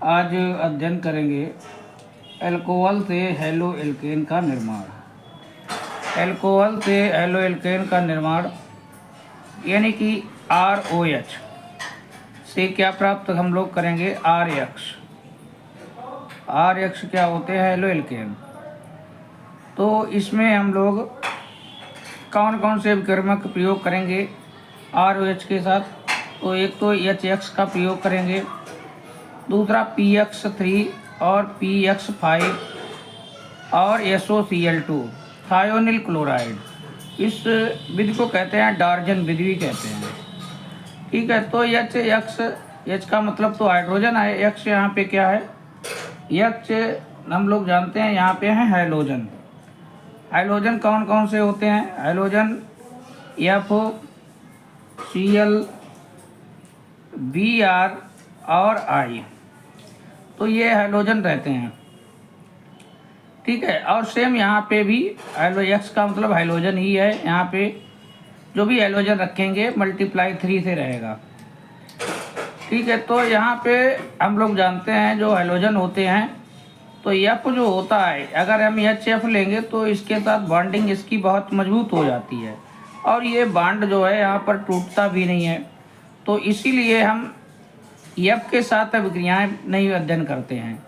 आज अध्ययन करेंगे अल्कोहल से हैलो एल्केन का निर्माण। अल्कोहल से हैलो एल्केन का निर्माण यानी कि ROH से क्या प्राप्त हम लोग करेंगे, RX क्या होते हैं, हैलो एल्केन। तो इसमें हम लोग कौन कौन से विकर्मक प्रयोग करेंगे ROH के साथ, तो एक तो HX का प्रयोग करेंगे, दूसरा PX3 और PX5 और SOCl2 थायोनिल क्लोराइड। इस विधि को कहते हैं डार्जन विधि भी कहते हैं। ठीक है, तो H का मतलब तो हाइड्रोजन है, X यहाँ पे क्या है, X हम लोग जानते हैं यहाँ पे है हाइड्रोजन। हाइड्रोजन कौन कौन से होते हैं, हाइड्रोजन FCl, Br और I, तो ये हाइड्रोजन रहते हैं। ठीक है, और सेम यहाँ पे भी X का मतलब हाइड्रोजन ही है, यहाँ पे जो भी हाइड्रोजन रखेंगे मल्टीप्लाई 3 से रहेगा। ठीक है, तो यहाँ पे हम लोग जानते हैं जो हाइड्रोजन होते हैं, तो F जो होता है, अगर हम HF लेंगे तो इसके साथ बॉन्डिंग इसकी बहुत मजबूत हो जाती है और ये बॉन्ड जो है यहाँ पर टूटता भी नहीं है। तो इसीलिए हम F के साथ अभिक्रियाएं नहीं अध्ययन करते हैं।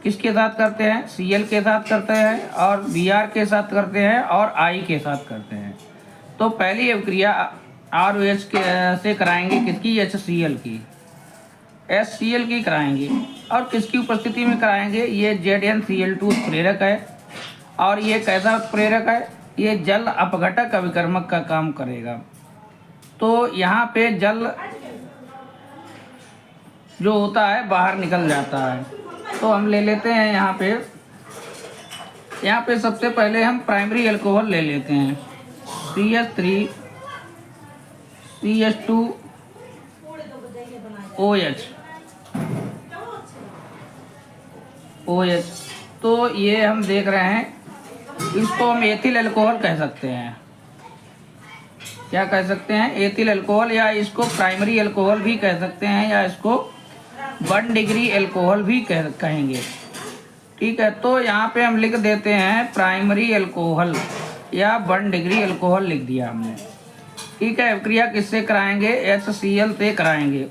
किसके साथ करते हैं, Cl के साथ करते हैं और Br के साथ करते हैं और I के साथ करते हैं। तो पहली अभिक्रिया ROH से कराएंगे किसकी, HCl की, HCl की कराएंगे। और किसकी उपस्थिति में कराएंगे, ये ZnCl2 प्रेरक है और ये कैसा प्रेरक है, ये जल अपघटक अभिकर्मक का काम करेगा। तो यहाँ पे जल जो होता है बाहर निकल जाता है। तो हम ले लेते हैं यहाँ पे सबसे पहले हम प्राइमरी अल्कोहल ले लेते हैं, CH3 CH2OH। तो ये हम देख रहे हैं, इसको हम एथिल अल्कोहल कह सकते हैं। क्या कह सकते हैं, एथिल अल्कोहल, या इसको प्राइमरी अल्कोहल भी कह सकते हैं, या इसको 1 डिग्री अल्कोहल भी कहेंगे। ठीक है, तो यहाँ पे हम लिख देते हैं प्राइमरी अल्कोहल या 1 डिग्री अल्कोहल लिख दिया हमने। ठीक है, अभिक्रिया किससे कराएंगे, HCl से कराएंगे।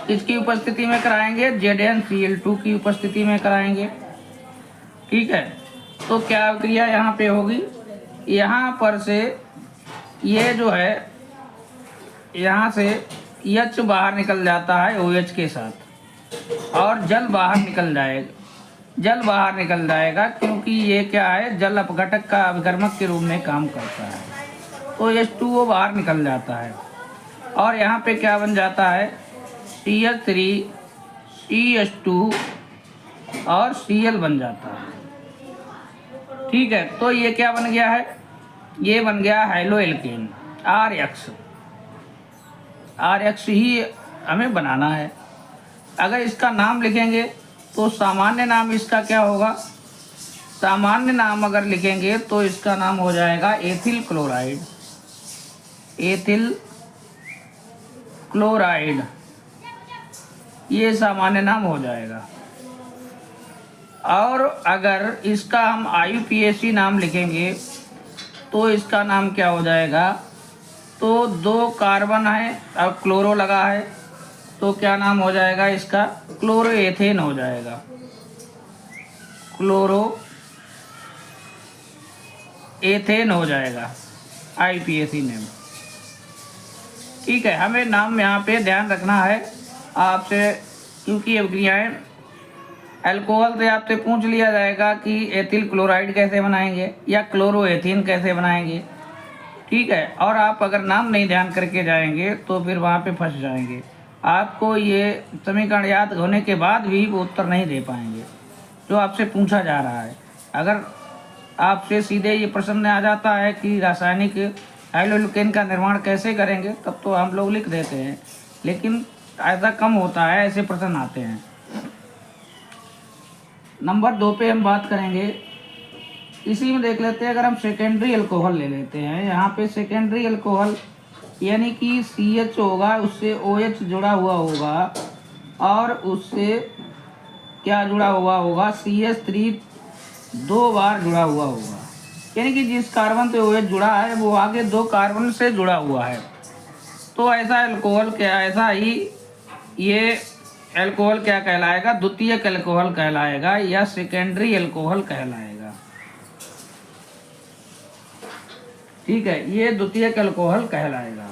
किसकी उपस्थिति में कराएंगे, ZnCl2 की उपस्थिति में कराएंगे। ठीक है, तो क्या अभिक्रिया यहाँ पे होगी, यहाँ पर से ये जो है यहाँ से H बाहर निकल जाता है OH के साथ और जल बाहर निकल जाएगा, क्योंकि ये क्या है, जल अपघटक का अभिकर्मक के रूप में काम करता है। तो H2O बाहर निकल जाता है और यहाँ पे क्या बन जाता है, CH3 CH2 और Cl बन जाता है। ठीक है, तो ये क्या बन गया है, ये बन गया हैलो एल्केन RX ही हमें बनाना है। अगर इसका नाम लिखेंगे तो सामान्य नाम इसका क्या होगा, सामान्य नाम अगर लिखेंगे तो इसका नाम हो जाएगा एथिल क्लोराइड, ये सामान्य नाम हो जाएगा। और अगर इसका हम IUPAC नाम लिखेंगे तो इसका नाम क्या हो जाएगा, तो 2 कार्बन है और क्लोरो लगा है, तो क्या नाम हो जाएगा इसका, क्लोरोएथेन हो जाएगा, क्लोरोएथेन हो जाएगा IUPAC नेम। ठीक है, हमें नाम यहाँ पे ध्यान रखना है आपसे, क्योंकि अभिक्रियाएं अल्कोहल से आपसे पूछ लिया जाएगा कि एथिल क्लोराइड कैसे बनाएंगे या क्लोरोएथेन कैसे बनाएंगे। ठीक है, और आप अगर नाम नहीं ध्यान करके जाएंगे तो फिर वहाँ पे फंस जाएंगे। आपको ये समीकरण याद होने के बाद भी वो उत्तर नहीं दे पाएंगे जो आपसे पूछा जा रहा है। अगर आपसे सीधे ये प्रश्न आ जाता है कि रासायनिक हैलो एल्केन का निर्माण कैसे करेंगे, तब तो हम लोग लिख देते हैं, लेकिन ऐसा कम होता है, ऐसे प्रश्न आते हैं। नंबर 2 पे हम बात करेंगे, इसी में देख लेते हैं। अगर हम सेकेंडरी अल्कोहल ले लेते हैं, यहाँ पे सेकेंडरी अल्कोहल यानी कि CH होगा, उससे OH जुड़ा हुआ होगा, और उससे क्या जुड़ा हुआ होगा, CH3 2 बार जुड़ा हुआ होगा। यानी कि जिस कार्बन से OH जुड़ा है वो आगे 2 कार्बन से जुड़ा हुआ है। तो ऐसा एल्कोहल क्या, ऐसा ही ये एल्कोहल क्या कहलाएगा, द्वितीयक एल्कोहल कहलाएगा या सेकेंडरी एल्कोहल कहलाएगा। ठीक है, ये द्वितीयक एल्कोहल कहलाएगा।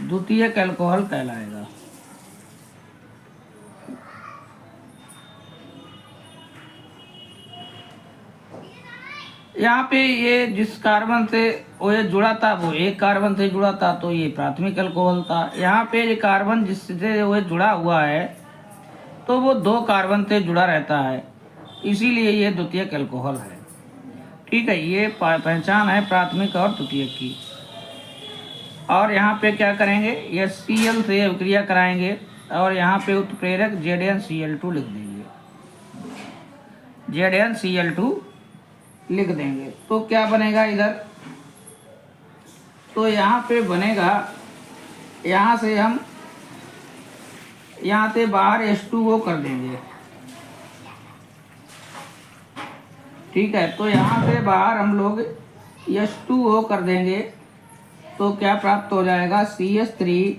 द्वितीयक एल्कोहल कहलाएगा। यहाँ पे ये जिस कार्बन से OH जुड़ा था वो एक कार्बन से जुड़ा था, तो ये प्राथमिक अल्कोहल था। यहाँ पे ये कार्बन जिससे OH जुड़ा हुआ है तो वो 2 कार्बन से जुड़ा रहता है, इसीलिए ये द्वितीयक अल्कोहल है। ठीक है, ये पहचान है प्राथमिक और द्वितीयक की। और यहाँ पे क्या करेंगे, ये Cl से अभिक्रिया कराएंगे और यहाँ पे उत्प्रेरक ZnCl2 लिख देंगे, ZnCl2 लिख देंगे। तो क्या बनेगा इधर, तो यहाँ पे बनेगा, यहाँ से हम यहाँ से बाहर H2O कर देंगे। ठीक है, तो यहाँ से बाहर हम लोग H2O कर देंगे तो क्या प्राप्त हो जाएगा, CH3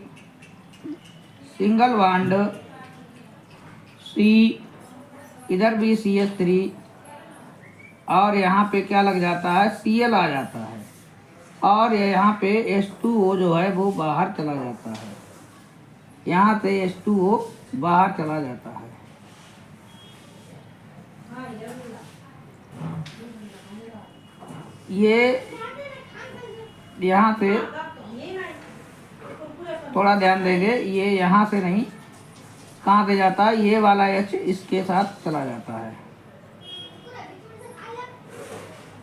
सिंगल बॉन्ड C, इधर भी CH3 और यहाँ पे क्या लग जाता है, Cl आ जाता है और यहाँ पे H2O जो है वो बाहर चला जाता है, यहाँ से H2O बाहर चला जाता है। ये यहाँ से थोड़ा ध्यान देंगे, ये यहाँ से नहीं, कहाँ से जाता है, ये वाला H इसके साथ चला जाता है।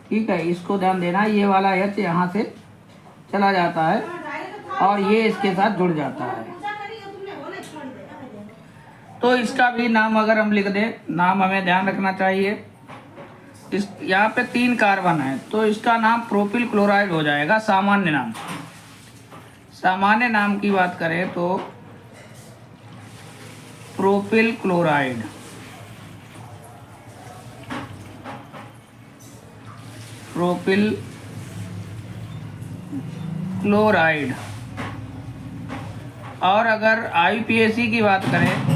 ठीक है, इसको ध्यान देना, ये वाला H यहाँ से चला जाता है और ये इसके साथ जुड़ जाता है। तो इसका भी नाम अगर हम लिख दें, नाम हमें ध्यान रखना चाहिए। इस यहाँ पे 3 कार्बन है तो इसका नाम प्रोपिल क्लोराइड हो जाएगा, सामान्य नाम। सामान्य नाम की बात करें तो प्रोपिल क्लोराइड, प्रोपिल क्लोराइड। और अगर IUPAC की बात करें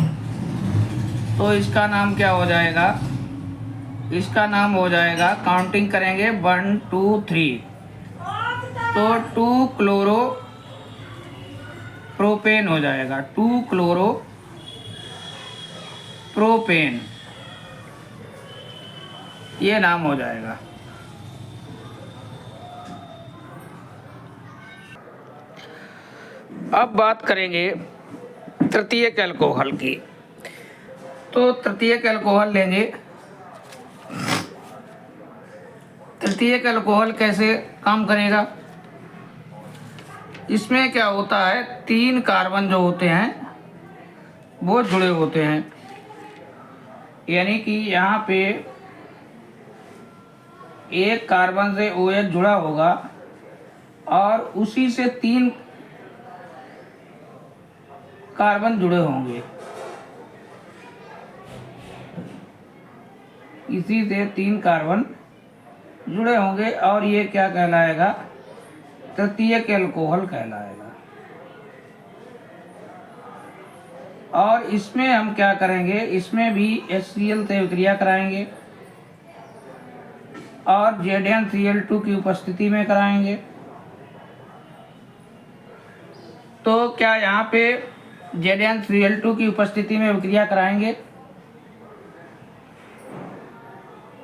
तो इसका नाम क्या हो जाएगा, इसका नाम हो जाएगा, काउंटिंग करेंगे 1 2 3, तो 2 क्लोरो प्रोपेन हो जाएगा, 2 क्लोरो प्रोपेन, ये नाम हो जाएगा। अब बात करेंगे तृतीयक अल्कोहल की। तो तृतीयक अल्कोहल लेंगे। तृतीयक अल्कोहल कैसे काम करेगा, इसमें क्या होता है, 3 कार्बन जो होते हैं वो जुड़े होते हैं। यानी कि यहाँ पे एक कार्बन से OH जुड़ा होगा और उसी से 3 कार्बन जुड़े होंगे, इसी से 3 कार्बन जुड़े होंगे और ये क्या कहलाएगा, तृतीयक अल्कोहल कहलाएगा। और इसमें हम क्या करेंगे, इसमें भी HCl से अभिक्रिया कराएंगे और ZnCl2 की उपस्थिति में कराएंगे। तो क्या यहाँ पे ZnCl2 की उपस्थिति में अभिक्रिया कराएंगे,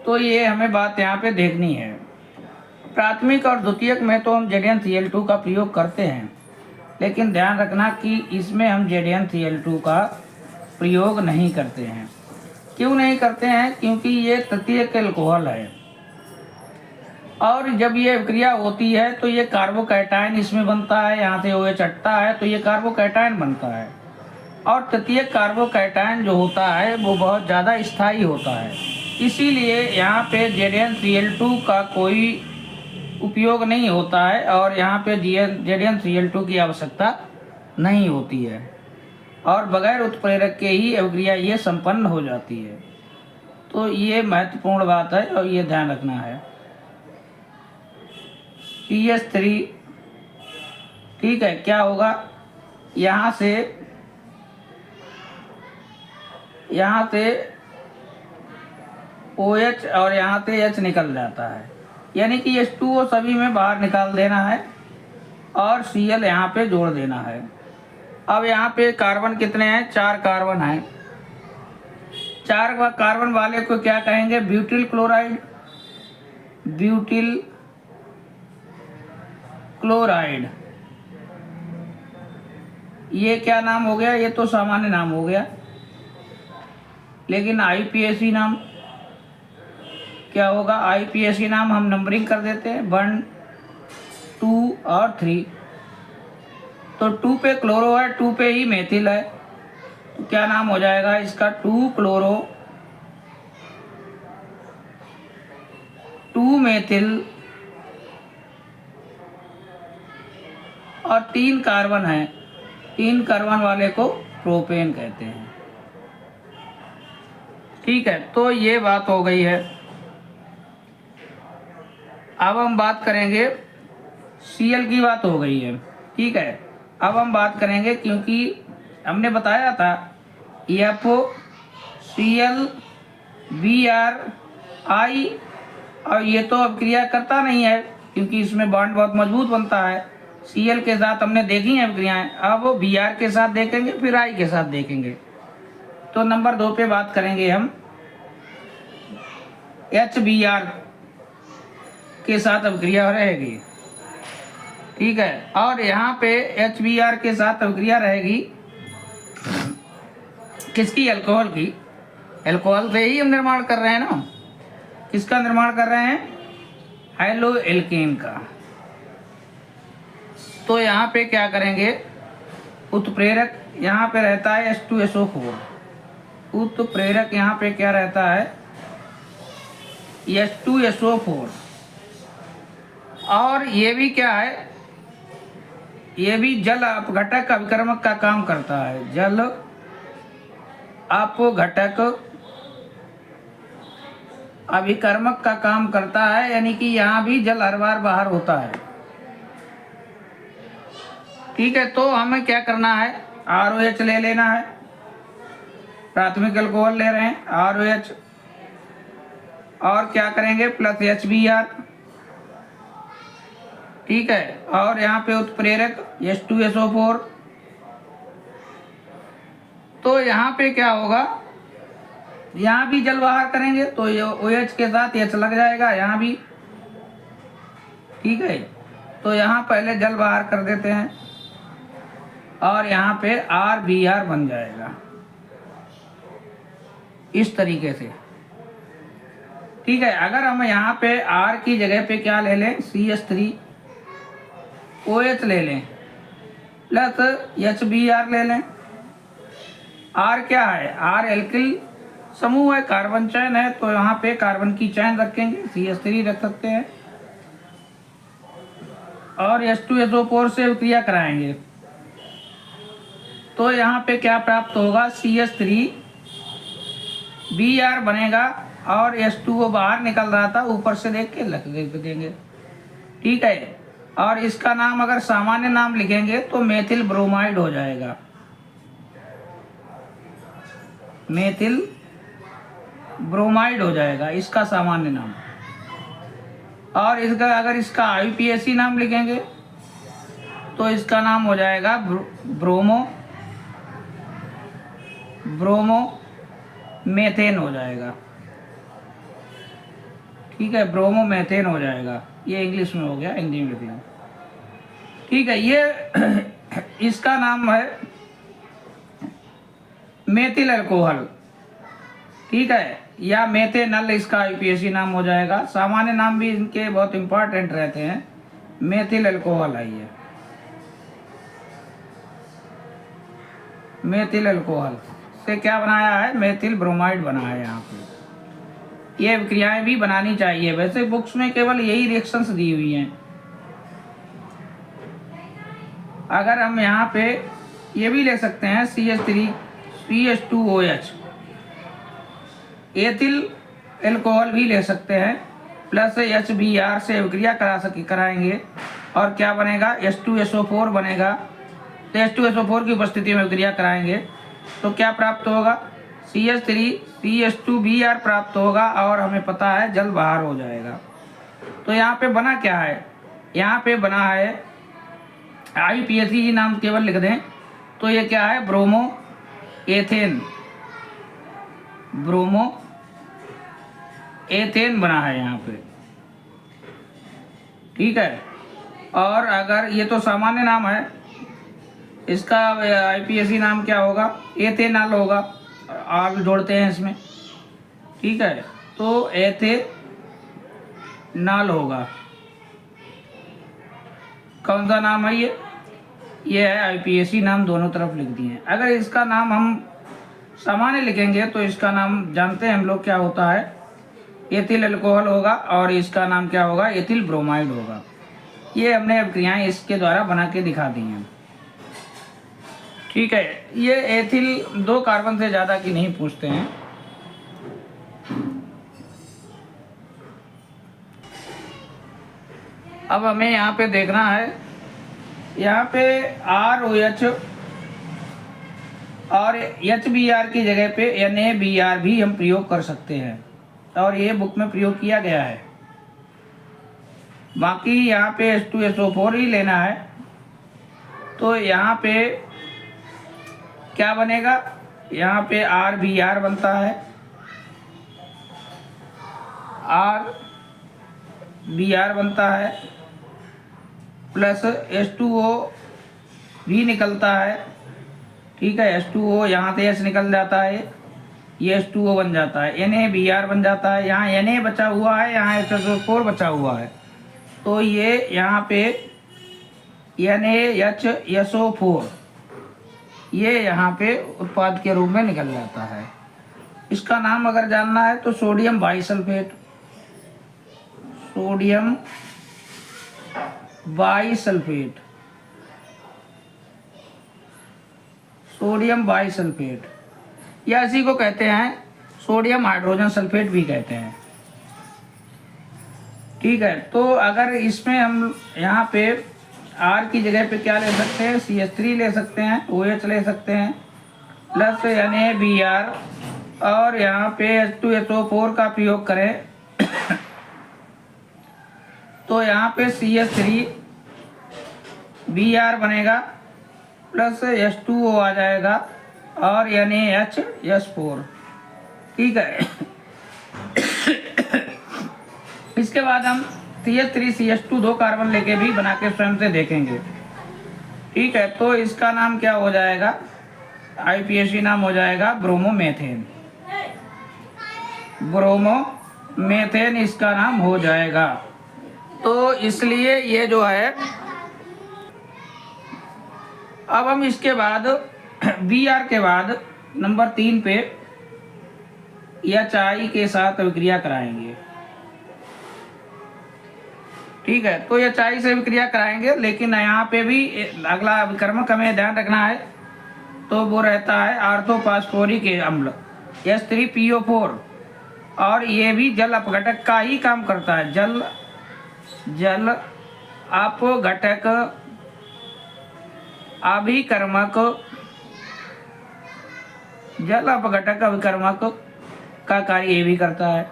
तो ये हमें बात यहाँ पे देखनी है। प्राथमिक और द्वितीयक में तो हम ZnCl2 का प्रयोग करते हैं, लेकिन ध्यान रखना कि इसमें हम ZnCl2 का प्रयोग नहीं करते हैं। क्यों नहीं करते हैं, क्योंकि ये तृतीयक अल्कोहल है और जब ये अभिक्रिया होती है तो ये कार्बोकैटायन इसमें बनता है, यहाँ से OH हटता है तो ये कार्बोकैटायन बनता है। और तृतीयक कार्बोकैटायन जो होता है वो बहुत ज़्यादा स्थायी होता है, इसीलिए यहाँ पे ZnCl2 का कोई उपयोग नहीं होता है और यहाँ पे ZnCl2 की आवश्यकता नहीं होती है और बगैर उत्प्रेरक के ही अभिक्रिया ये संपन्न हो जाती है। तो ये महत्वपूर्ण बात है और ये ध्यान रखना है। CH3 ठीक है, क्या होगा, यहाँ से OH और यहाँ से H निकल जाता है, यानी कि H2O सभी में बाहर निकाल देना है और Cl यहाँ पे जोड़ देना है। अब यहाँ पे कार्बन कितने हैं, 4 कार्बन हैं। 4 कार्बन वाले को क्या कहेंगे, ब्यूटिल क्लोराइड। ब्यूटिल क्लोराइड ये क्या नाम हो गया, ये तो सामान्य नाम हो गया, लेकिन IPAC नाम क्या होगा, IPAC नाम हम नंबरिंग कर देते हैं 1 2 और 3। तो 2 पे क्लोरो है, 2 पे ही मेथिल है, तो क्या नाम हो जाएगा इसका, 2 क्लोरो 2 मेथिल और 3 कार्बन है, 3 कार्बन वाले को प्रोपेन कहते हैं। ठीक है, तो ये बात हो गई है। अब हम बात करेंगे, Cl की बात हो गई है, ठीक है। अब हम बात करेंगे, क्योंकि हमने बताया था FO Cl Br I, और ये तो अब क्रिया करता नहीं है क्योंकि इसमें बॉन्ड बहुत मजबूत बनता है। Cl के साथ हमने देखी हैं क्रियाएं, अब वो Br के साथ देखेंगे, फिर I के साथ देखेंगे। तो नंबर 2 पे बात करेंगे हम, HBr के साथ अभिक्रिया रहेगी, ठीक है। और यहाँ पे HBr के साथ अभिक्रिया रहेगी किसकी, अल्कोहल की। अल्कोहल से ही हम निर्माण कर रहे हैं ना, किसका निर्माण कर रहे हैं, हैलो एल्केन का। तो यहाँ पे क्या करेंगे, उत्प्रेरक यहाँ पे रहता है H2SO4, उत्प्रेरक यहाँ पे क्या रहता है H2SO4, और ये भी क्या है, ये भी जल अपघटक अभिकर्मक का काम करता है, जल अपघटक अभिकर्मक का काम करता है, यानी कि यहाँ भी जल हर बार बाहर होता है, ठीक है। तो हमें क्या करना है, ROH ले लेना है, प्राथमिक अल्कोहल ले रहे हैं ROH, और क्या करेंगे प्लस HBr, ठीक है। और यहाँ पे उत्प्रेरक H2SO4, तो यहाँ पे क्या होगा, यहाँ भी जल बाहर करेंगे तो ये OH के साथ H लग जाएगा यहाँ भी, ठीक है। तो यहाँ पहले जल बाहर कर देते हैं और यहाँ पे RBr बन जाएगा इस तरीके से, ठीक है। अगर हम यहाँ पे R की जगह पे क्या ले लें, CH3OH ले लें प्लस HBr ले लें। R क्या है, R एल्किल समूह है, कार्बन चैन है, तो यहाँ पे कार्बन की चैन रखेंगे, CH3 रख सकते हैं, और H2SO4 से क्रिया कराएंगे। तो यहाँ पे क्या प्राप्त होगा, CH3Br बनेगा, और H2O बाहर निकल रहा था, ऊपर से देख के लिख देंगे, ठीक है। और इसका नाम अगर सामान्य नाम लिखेंगे तो मेथिल ब्रोमाइड हो जाएगा, मेथिल ब्रोमाइड हो जाएगा इसका सामान्य नाम। और इसका अगर इसका IPAC नाम लिखेंगे तो इसका नाम हो जाएगा ब्रोमो मेथेन हो जाएगा, ठीक है, ब्रोमो मेथेन हो जाएगा, ये इंग्लिश में हो गया, हिंदी में भी, ठीक है। ये इसका नाम है मेथिल अल्कोहल, ठीक है, या मेथेनल इसका IPAC नाम हो जाएगा। सामान्य नाम भी इनके बहुत इंपॉर्टेंट रहते हैं, मेथिल अल्कोहल है ये, मेथिल अल्कोहल से क्या बनाया है, मेथिल ब्रोमाइड बना है यहाँ पे, ये अभिक्रियाएं भी बनानी चाहिए। वैसे बुक्स में केवल यही रिएक्शंस दी हुई हैं। अगर हम यहाँ पे ये भी ले सकते हैं CH3 CH2OH, एथिल एल्कोहल भी ले सकते हैं, प्लस HBr से अभिक्रिया कराएंगे और क्या बनेगा, H2SO4 बनेगा। तो H2SO4 की उपस्थिति में अभिक्रिया कराएंगे तो क्या प्राप्त होगा, CH3 CH2Br प्राप्त होगा और हमें पता है जल बाहर हो जाएगा। तो यहाँ पे बना क्या है, यहाँ पे बना है IPAC नाम केवल लिख दें तो ये क्या है, ब्रोमो एथेन बना है यहाँ पे, ठीक है। और अगर ये तो सामान्य नाम है, इसका IPAC नाम क्या होगा, एथेनॉल होगा, आल जोड़ते हैं इसमें, ठीक है। तो एथेनॉल होगा। कौन सा नाम है ये है IPAC नाम, दोनों तरफ लिख दिए हैं। अगर इसका नाम हम सामान्य लिखेंगे तो इसका नाम जानते हैं हम लोग क्या होता है, एथिल अल्कोहल होगा और इसका नाम क्या होगा, एथिल ब्रोमाइड होगा। ये हमने अभिक्रियाएं इसके द्वारा बना के दिखा दी हैं, ठीक है। ये एथिल 2 कार्बन से ज़्यादा की नहीं पूछते हैं। अब हमें यहाँ पे देखना है, यहाँ पे ROH और HBr की जगह पे NaBr भी हम प्रयोग कर सकते हैं और ये बुक में प्रयोग किया गया है। बाकी यहाँ पे H2SO4 ही लेना है। तो यहाँ पे क्या बनेगा, यहाँ पे RBr बनता है, RBr बनता है, प्लस H2O भी निकलता है, ठीक है। H2O यहाँ से H निकल जाता है, ये H2O बन जाता है, NaBr बन जाता है। यहाँ Na बचा हुआ है, यहाँ H2O4 बचा हुआ है, तो ये यहाँ पे NaHSO4 ये यहाँ पे उत्पाद के रूप में निकल जाता है। इसका नाम अगर जानना है तो सोडियम बाइसल्फेट, सोडियम बाइसल्फेट या इसी को कहते हैं सोडियम हाइड्रोजन सल्फेट भी कहते हैं, ठीक है। तो अगर इसमें हम यहाँ पे R की जगह पे क्या ले सकते हैं, CH3 ले सकते हैं, OH ले सकते हैं, प्लस NaBr और यहाँ पे H2SO4 का प्रयोग करें तो यहाँ पे CH3Br बनेगा, प्लस H2O आ जाएगा और NaHS4, ठीक है। इसके बाद हम CH3CH2 2 कार्बन लेके भी बना के स्वयं से देखेंगे, ठीक है। तो इसका नाम क्या हो जाएगा, IPAC नाम हो जाएगा ब्रोमोमेथेन इसका नाम हो जाएगा। तो इसलिए ये जो है, अब हम इसके बाद Br के बाद नंबर 3 पे HI के साथ अभिक्रिया कराएंगे, ठीक है। तो HI से अभिक्रिया कराएंगे, लेकिन यहाँ पे भी अगला अभिकर्मक हमें ध्यान रखना है, तो वो रहता है ऑर्थोफॉस्फोरिक अम्ल H3PO4 और ये भी जल अपघटक का ही काम करता है। जल अपघटक अभिकर्मक, जल अपघटक अभिकर्मक का कार्य ये भी करता है।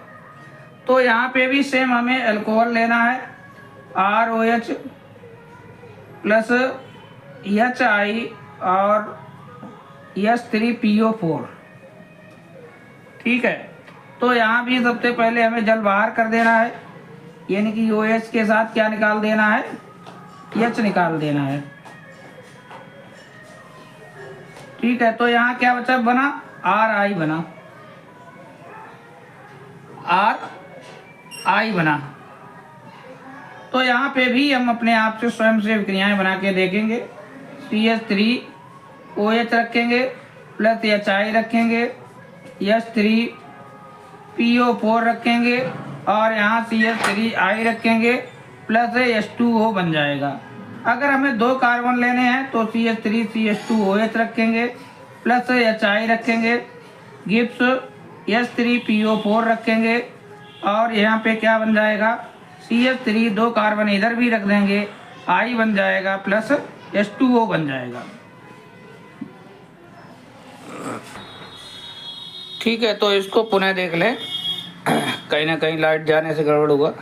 तो यहाँ पे भी सेम हमें अल्कोहल लेना है, ROH प्लस HI और H3PO4, ठीक है। तो यहाँ भी सबसे पहले हमें जल बाहर कर देना है, यानी कि OH के साथ क्या निकाल देना है, H निकाल देना है, ठीक है। तो यहाँ क्या बचा, बना RI बना। तो यहाँ पे भी हम अपने आप से स्वयं से अभिक्रियाएं बना के देखेंगे। CH3OH रखेंगे, प्लस HI रखेंगे, H3 PO4 रखेंगे और यहाँ CH3I रखेंगे प्लस H2O बन जाएगा। अगर हमें 2 कार्बन लेने हैं तो CH3 CH2OH रखेंगे प्लस HI रखेंगे, गिब्स H3PO4 रखेंगे और यहाँ पे क्या बन जाएगा, CH3 2 कार्बन इधर भी रख देंगे, I बन जाएगा प्लस H2O बन जाएगा। ठीक है, तो इसको पुनः देख लें, कहीं ना कहीं लाइट जाने से गड़बड़ हुआ।